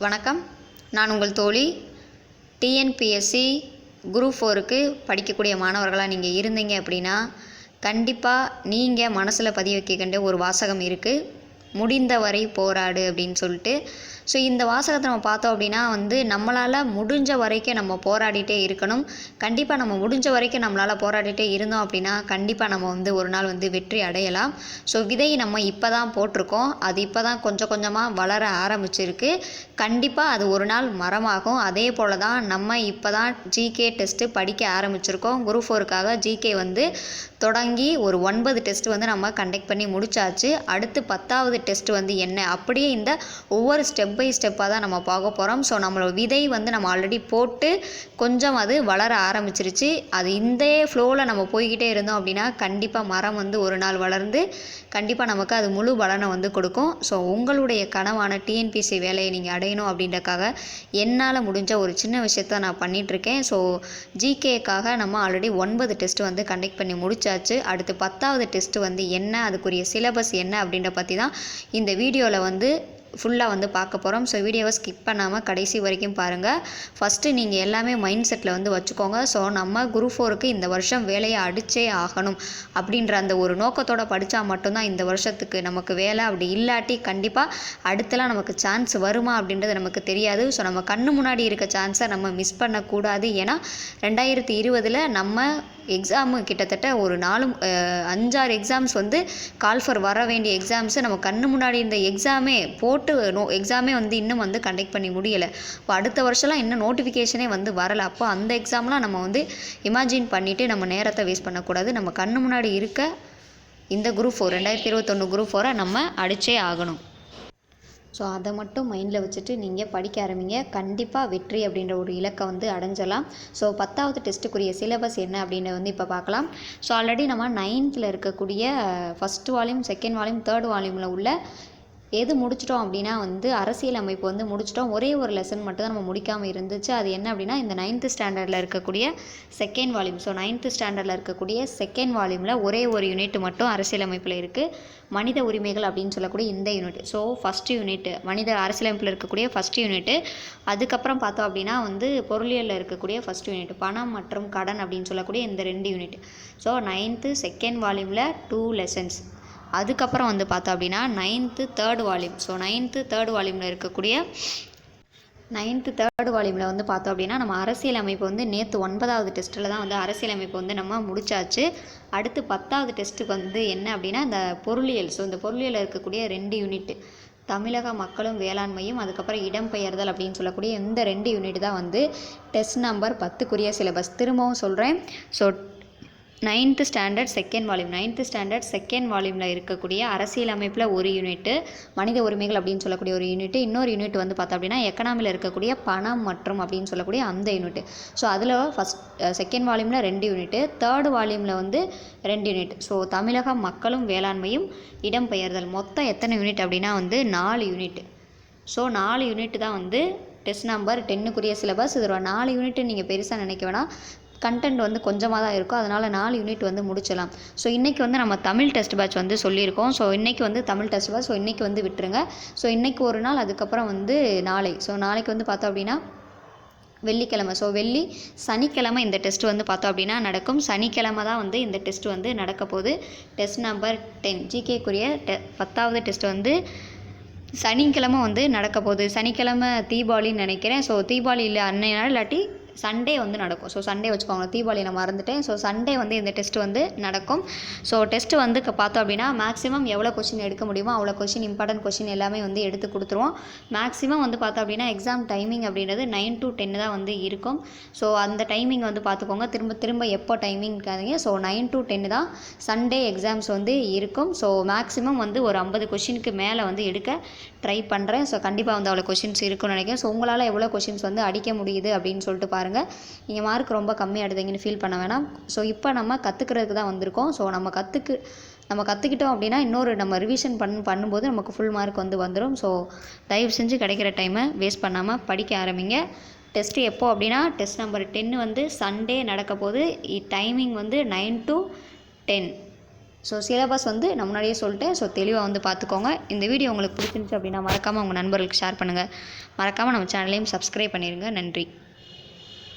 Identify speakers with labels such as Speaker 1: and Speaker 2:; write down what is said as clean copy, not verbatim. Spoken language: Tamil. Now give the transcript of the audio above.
Speaker 1: வணக்கம். நான் உங்கள் தோழி. டிஎன்பிஎஸ்சி குரூப் 4க்கு படிக்கக்கூடிய மாணவர்களாக நீங்கள் இருந்தீங்க அப்படின்னா கண்டிப்பாக நீங்கள் மனசில் பதிய வைக்க வேண்டிய ஒரு வாசகம் இருக்குது. முடிந்தவரை போராடு அப்படின்னு சொல்லிட்டு. ஸோ இந்த வாசகத்தை நம்ம பார்த்தோம் அப்படின்னா நம்மளால் முடிஞ்ச வரைக்கும் நம்ம போராடிட்டே இருக்கணும். கண்டிப்பாக நம்ம முடிஞ்ச வரைக்கும் நம்மளால் போராடிட்டே இருந்தோம் அப்படின்னா கண்டிப்பாக நம்ம ஒரு நாள் வெற்றி அடையலாம். ஸோ விதை நம்ம இப்போ தான் போட்டிருக்கோம். அது இப்போ தான் கொஞ்சம் கொஞ்சமாக வளர ஆரம்பிச்சிருக்கு. கண்டிப்பாக அது ஒரு நாள் மரமாகும். அதே போல் தான் நம்ம இப்போ தான் ஜிகே டெஸ்ட்டு படிக்க ஆரம்பிச்சிருக்கோம். குரூப் 4க்காக ஜிகே தொடங்கி ஒரு 9 டெஸ்ட் நம்ம கண்டக்ட் பண்ணி முடிச்சாச்சு. அடுத்து 10வது டெஸ்ட் என்ன, அப்படியே இந்த ஒவ்வொரு ஸ்டெப் பை ஸ்டெப்பாக தான் நம்ம பார்க்க போகிறோம். ஸோ நம்மளோட விதை நம்ம ஆல்ரெடி போட்டு கொஞ்சம் அது வளர ஆரம்பிச்சிருச்சு. அது இந்த ஃப்ளோவில் நம்ம போய்கிட்டே இருந்தோம் அப்படின்னா கண்டிப்பாக மரம் ஒரு நாள் வளர்ந்து கண்டிப்பாக நமக்கு அது முழு பலனை கொடுக்கும். ஸோ உங்களுடைய கனவான டிஎன்பிஎஸ்சி வேலையை நீங்கள் அடையணும் அப்படின்றக்காக என்னால் முடிஞ்ச ஒரு சின்ன விஷயத்த நான் பண்ணிகிட்ருக்கேன். ஸோ ஜிகேக்காக நம்ம ஆல்ரெடி 9 டெஸ்ட் கண்டக்ட் பண்ணி முடிச்சாச்சு. அடுத்து 10வது டெஸ்ட் என்ன, அதுக்குரிய சிலபஸ் என்ன அப்படின்ற பற்றி தான் இந்த வீடியோவில் ஃபுல்லாக பார்க்க போகிறோம். ஸோ வீடியோவை ஸ்கிப் பண்ணாமல் கடைசி வரைக்கும் பாருங்கள். ஃபஸ்ட்டு நீங்கள் எல்லாமே மைண்ட் செட்டில் வச்சுக்கோங்க. ஸோ நம்ம குரூப் 4க்கு இந்த வருஷம் வேலையை அடித்தே ஆகணும் அப்படின்ற அந்த ஒரு நோக்கத்தோடு படித்தா மட்டும்தான் இந்த வருஷத்துக்கு நமக்கு வேலை. அப்படி இல்லாட்டி கண்டிப்பாக அடுத்தலாம் நமக்கு சான்ஸ் வருமா அப்படின்றது நமக்கு தெரியாது. ஸோ நம்ம கண்ணு முன்னாடி இருக்க சான்ஸை நம்ம மிஸ் பண்ணக்கூடாது. ஏன்னா 2020 நம்ம எக்ஸாமு கிட்டத்தட்ட ஒரு 5-6 எக்ஸாம்ஸ் கால்ஃபர் வர வேண்டிய எக்ஸாம்ஸு நம்ம கண்ணு முன்னாடி இந்த எக்ஸாமே போட்டு எக்ஸாமே இன்னும் கண்டக்ட் பண்ணி முடியலை. இப்போ அடுத்த வருஷம்லாம் இன்னும் நோட்டிஃபிகேஷனே வரலை. அப்போ அந்த எக்ஸாம்லாம் நம்ம இமேஜின் பண்ணிவிட்டு நம்ம நேரத்தை வேஸ்ட் பண்ணக்கூடாது. நம்ம கண்ணு முன்னாடி இருக்க இந்த குரூப் 4 2021 குரூப் 4 நம்ம அடித்தே ஆகணும். ஸோ அதை மட்டும் மைண்டில் வச்சுட்டு நீங்கள் படிக்க ஆரம்பிங்க. கண்டிப்பாக வெற்றி அப்படின்ற ஒரு இலக்கை அடைஞ்சலாம். ஸோ 10வது டெஸ்ட்டுக்குரிய சிலபஸ் என்ன அப்படின்னு இப்போ பார்க்கலாம். ஸோ ஆல்ரெடி நம்ம 9th இருக்கக்கூடிய first volume, second volume, third வால்யூமில் உள்ள எது முடிச்சிட்டோம் அப்படின்னா அரசியல் அமைப்பு முடிச்சிட்டோம். ஒரே ஒரு லெசன் மட்டும் தான் நம்ம முடிக்காமல் இருந்துச்சு. அது என்ன அப்படின்னா இந்த 9th ஸ்டாண்டர்டில் இருக்கக்கூடிய செகண்ட் வால்யூம். ஸோ 9th ஸ்டாண்டர்டில் இருக்கக்கூடிய செகண்ட் வால்யூமில் ஒரே ஒரு யூனிட் மட்டும் அரசியல் அமைப்பில் இருக்குது. மனித உரிமைகள் அப்படின்னு சொல்லக்கூடிய இந்த யூனிட். ஸோ ஃபஸ்ட் யூனிட் மனித அரசியலமைப்பில் இருக்கக்கூடிய ஃபஸ்ட் யூனிட்டு. அதுக்கப்புறம் பார்த்தோம் அப்படின்னா பொருளியலில் இருக்கக்கூடிய ஃபஸ்ட் யூனிட் பணம் மற்றும் கடன் அப்படின்னு சொல்லக்கூடிய இந்த 2 யூனிட். ஸோ 9th செகண்ட் வால்யூமில் 2 லெசன்ஸ். அதுக்கப்புறம் பார்த்தோம் அப்படின்னா 9th third volume. So 9th third வால்யூமில் இருக்கக்கூடிய 9th தேர்ட் வால்யூமில் பார்த்தோம் அப்படின்னா நம்ம அரசியல் அமைப்பு நேற்று 9வது டெஸ்ட்டில் தான் அரசியல் அமைப்பு நம்ம முடிச்சாச்சு. அடுத்து 10வது டெஸ்ட்டுக்கு என்ன அப்படின்னா இந்த பொருளியல். ஸோ இந்த பொருளியலில் இருக்கக்கூடிய 2 யூனிட் தமிழக மக்களும் வேளாண்மையும், அதுக்கப்புறம் இடம்பெயர்தல் அப்படின்னு சொல்லக்கூடிய இந்த 2 யூனிட் தான் டெஸ்ட் நம்பர் 10க்குரிய சிலபஸ். திரும்பவும் சொல்கிறேன். So 9th standard second volume 9th standard second வால்யூமில் இருக்கக்கூடிய அரசியல் அமைப்பில் ஒரு யூனிட்டு, மனித உரிமைகள் அப்படின்னு சொல்லக்கூடிய ஒரு யூனிட்டு, இன்னொரு யூனிட் பார்த்தோம் அப்படின்னா எக்கனாமியில் இருக்கக்கூடிய பணம் மற்றும் அப்படின்னு சொல்லக்கூடிய அந்த யூனிட்டு. ஸோ அதில் செகண்ட் வால்யூமில் 2 யூனிட்டு, தேர்ட் வால்யூமில் 2 யூனிட். ஸோ தமிழகம் மக்களும் வேளாண்மையும் இடம்பெயர்தல் மொத்தம் எத்தனை யூனிட் அப்படின்னா 4 யூனிட். ஸோ 4 யூனிட் தான் டெஸ்ட் நம்பர் 10க்குரிய சிலபஸ். இதில் 4 யூனிட்டு நீங்கள் பெருசாக நினைக்க வேணாம். கண்டென்ட் கொஞ்சமாக தான் இருக்கும். அதனால் 4 யூனிட் முடிச்சலாம். ஸோ இன்றைக்கி நம்ம தமிழ் டெஸ்ட் பேட்ச் சொல்லியிருக்கோம். ஸோ இன்றைக்கி தமிழ் டெஸ்ட் பேட்ச். ஸோ இன்றைக்கி விட்டுருங்க. ஸோ இன்றைக்கி ஒரு நாள், அதுக்கப்புறம் நாளை. ஸோ நாளைக்கு பார்த்தோம் அப்படின்னா வெள்ளிக்கிழமை. ஸோ சனிக்கிழமை இந்த டெஸ்ட் பார்த்தோம் அப்படின்னா நடக்கும். சனிக்கிழமை தான் இந்த டெஸ்ட் நடக்க போகுது. டெஸ்ட் நம்பர் 10 ஜிகேக்குரிய 10வது டெஸ்ட் சனிக்கிழமை நடக்க போகுது. சனிக்கிழமை தீபாவளின்னு நினைக்கிறேன். ஸோ தீபாவளி இல்லை அன்னைய நாள், இல்லாட்டி சண்டே நடக்கும். ஸோ சண்டே வச்சுக்கோங்க, தீபாவளி நான் மறந்துட்டேன். ஸோ சண்டே இந்த டெஸ்ட் நடக்கும். ஸோ டெஸ்ட்டு பார்த்தோம் அப்படின்னா மேக்ஸிமம் எவ்வளோ கொஷின் எடுக்க முடியுமோ அவ்வளோ கொஷின், இம்பார்ட்டன்ட் கொஷின் எல்லாமே எடுத்து கொடுத்துருவோம். மேக்ஸிமம் பார்த்தோம் அப்படின்னா எக்ஸாம் டைமிங் அப்படின்றது 9 to 10 தான் இருக்கும். ஸோ அந்த டைமிங் பார்த்துக்கோங்க. திரும்ப எப்போ டைமிங் இருக்காதீங்க. ஸோ 9 to 10 தான் சண்டே எக்ஸாம்ஸ் இருக்கும். ஸோ மேக்ஸிமம் ஒரு 50 கொஷினுக்கு மேலே எடுக்க ட்ரை பண்ணுறேன். ஸோ கண்டிப்பாக அவ்வளோ கொஷின்ஸ் இருக்குன்னு நினைக்கிறேன். ஸோ உங்களால் எவ்வளோ கொஷின்ஸ் அடிக்க முடியுது அப்படின்னு சொல்லிட்டு பாருங்கள். நீங்கள் மார்க் ரொம்ப கம்மியாக எடுத்தீங்கன்னு ஃபீல் பண்ண வேணாம். ஸோ இப்போ நம்ம கற்றுக்கிறதுக்கு தான் வந்திருக்கோம். ஸோ நம்ம கற்றுக்கிட்டோம் அப்படின்னா இன்னொரு நம்ம ரிவிஷன் பண்ணும்போது நமக்கு ஃபுல் மார்க் வந்துடும். ஸோ தயவு செஞ்சு கிடைக்கிற டைமை வேஸ்ட் பண்ணாமல் படிக்க ஆரம்பிங்க. டெஸ்ட்டு எப்போ அப்படின்னா டெஸ்ட் நம்பர் 10 சண்டே நடக்க போது. Timing 9 to 10. ஸோ சிலபஸ் வந்து நான் முன்னாடியே சொல்லிட்டேன். ஸோ தெளிவாக வந்து பார்த்துக்கோங்க. இந்த வீடியோ உங்களுக்கு பிடிச்சிருந்துச்சு அப்படின்னா மறக்காமல் உங்கள் நண்பர்களுக்கு ஷேர் பண்ணுங்கள். மறக்காமல் நம்ம சேனலையும் சப்ஸ்கிரைப் பண்ணிடுங்க. நன்றி.